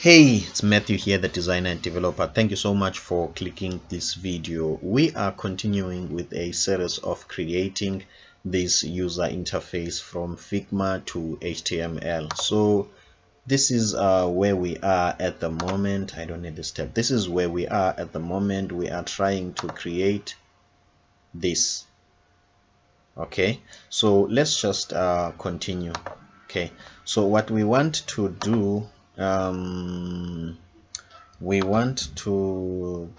Hey, it's Matthew here, the designer and developer. Thank you so much for clicking this video. We are continuing with a series of creating this user interface from Figma to HTML. So this is where we are at the moment. I don't need this step. This is where we are at the moment. We are trying to create this. Okay, so let's just continue. Okay, so what we want to do, we want to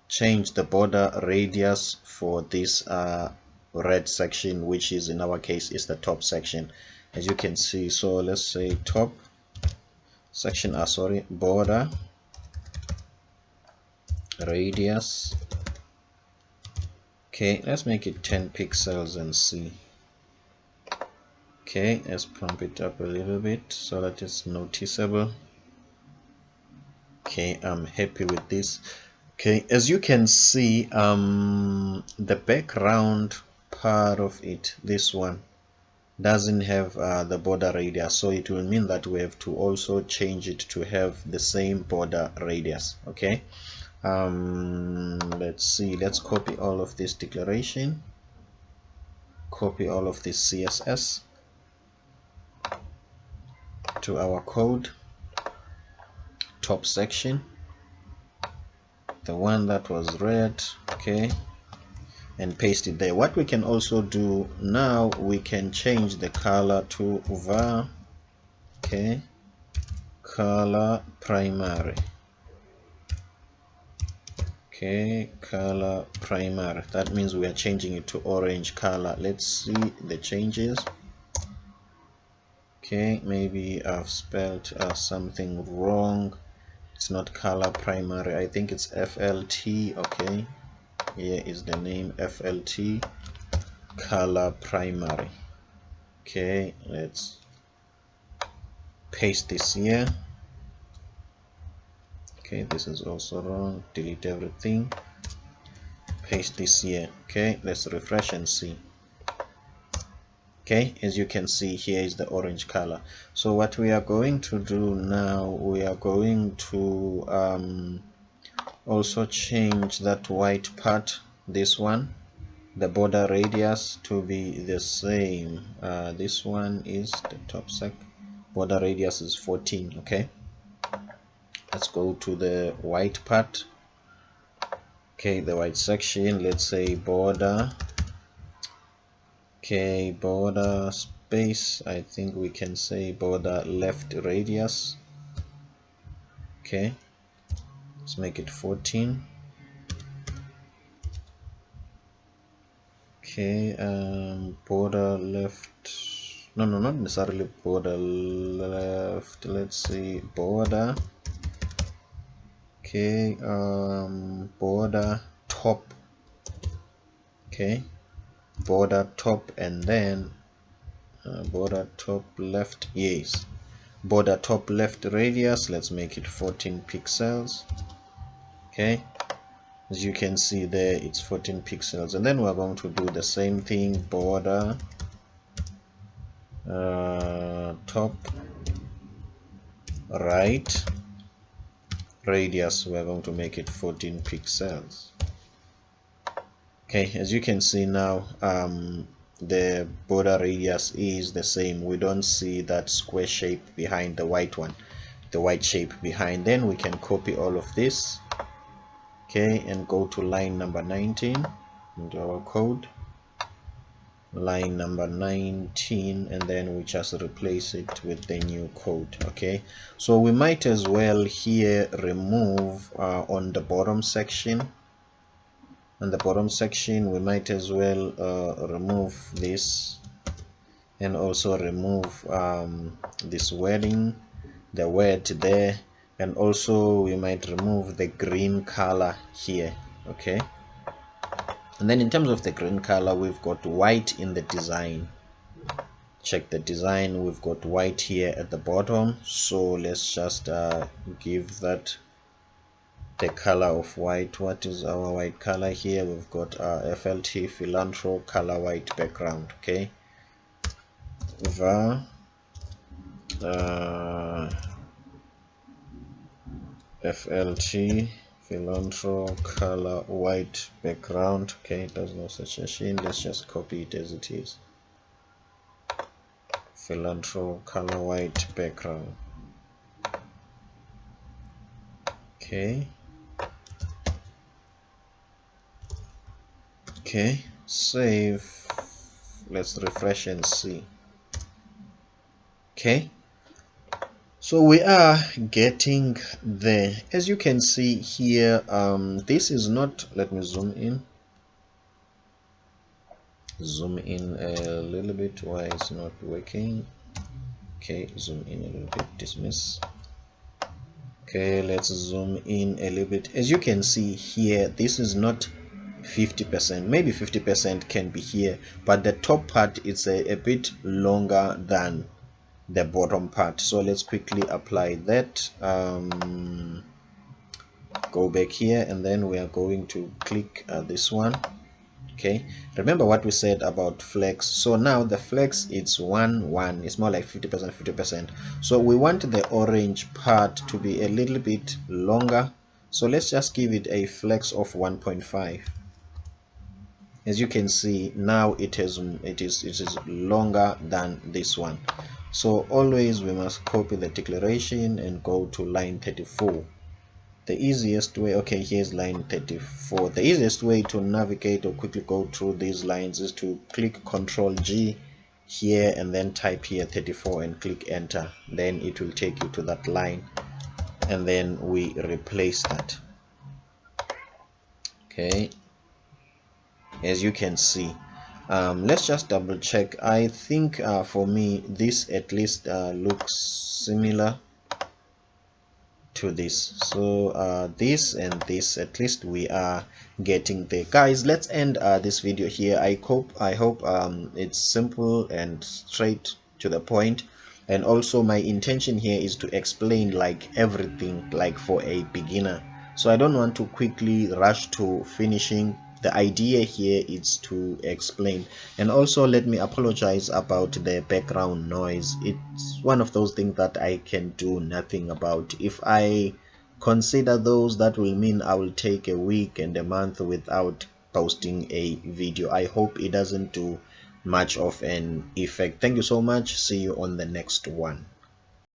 change the border radius for this red section, which is in our case is the top section, as you can see. So let's say top section, border radius. Okay, let's make it 10 pixels and see. Okay, let's pump it up a little bit so that it's noticeable. Okay, I'm happy with this. Okay, as you can see, the background part of it, this one, doesn't have the border radius, so it will mean that we have to also change it to have the same border radius. Okay, let's see, let's copy all of this declaration, copy all of this CSS to our code, top section, the one that was red. Okay, and paste it there. What we can also do now, we can change the color to var, okay, color primary. Okay, color primary, that means we are changing it to orange color. Let's see the changes. Okay, maybe I've spelled something wrong. It's not color primary, I think it's FLT. Okay, here is the name, FLT, color primary. Okay, let's paste this here. Okay, this is also wrong, delete everything, paste this here. Okay, let's refresh and see. Okay, as you can see, here is the orange color. So what we are going to do now, we are going to also change that white part, this one, the border radius, to be the same. This one is the top sec, border radius is 14. Okay, let's go to the white part. Okay, the white section, let's say border. Okay, border space, I think we can say border left radius. Okay, let's make it 14. Okay, border left, no, not necessarily border left, let's see, border. Okay, border top. Okay, border top, and then border top left, yes, border top left radius, let's make it 14 pixels. Okay, as you can see there, it's 14 pixels. And then we're going to do the same thing, border top right radius, we're going to make it 14 pixels. Okay, as you can see now, the border radius is the same. We don't see that square shape behind the white one, the white shape behind. Then we can copy all of this, okay, and go to line number 19 into our code, line number 19, and then we just replace it with the new code. Okay, so we might as well here remove on the bottom section. On the bottom section, we might as well remove this, and also remove this wording, the word there, and also we might remove the green color here. Okay, and then in terms of the green color, we've got white in the design. Check the design, we've got white here at the bottom, so let's just give that the color of white. What is our white color here? We've got FLT Philantro color white background. Okay, var FLT Philantro color white background. Okay, it does no such machine. Let's just copy it as it is. Philantro color white background. Okay. Okay, save. Let's refresh and see. Okay, so we are getting there. As you can see here, this is not, let me zoom in a little bit. Why it's not working? Okay, zoom in a little bit, dismiss. Okay, let's zoom in a little bit. As you can see here, this is not 50%, maybe 50% can be here, but the top part is a bit longer than the bottom part. So let's quickly apply that. Go back here, and then we are going to click this one. Okay, remember what we said about flex. So now the flex is 1 it's more like 50%, 50%. So we want the orange part to be a little bit longer, so let's just give it a flex of 1.5. As you can see now, it is longer than this one. So always we must copy the declaration and go to line 34. The easiest way, okay, here's line 34. The easiest way to navigate or quickly go through these lines is to click Ctrl G here and then type here 34 and click enter. Then it will take you to that line, and then we replace that. Okay, as you can see, let's just double check. I think for me this at least looks similar to this. So this and this, at least we are getting there. Guys, let's end this video here. I hope it's simple and straight to the point, and also my intention here is to explain like everything, like for a beginner. So I don't want to quickly rush to finishing. The idea here is to explain. And also let me apologize about the background noise. It's one of those things that I can do nothing about. If I consider those, that will mean I will take a week and a month without posting a video. I hope it doesn't do much of an effect. Thank you so much. See you on the next one.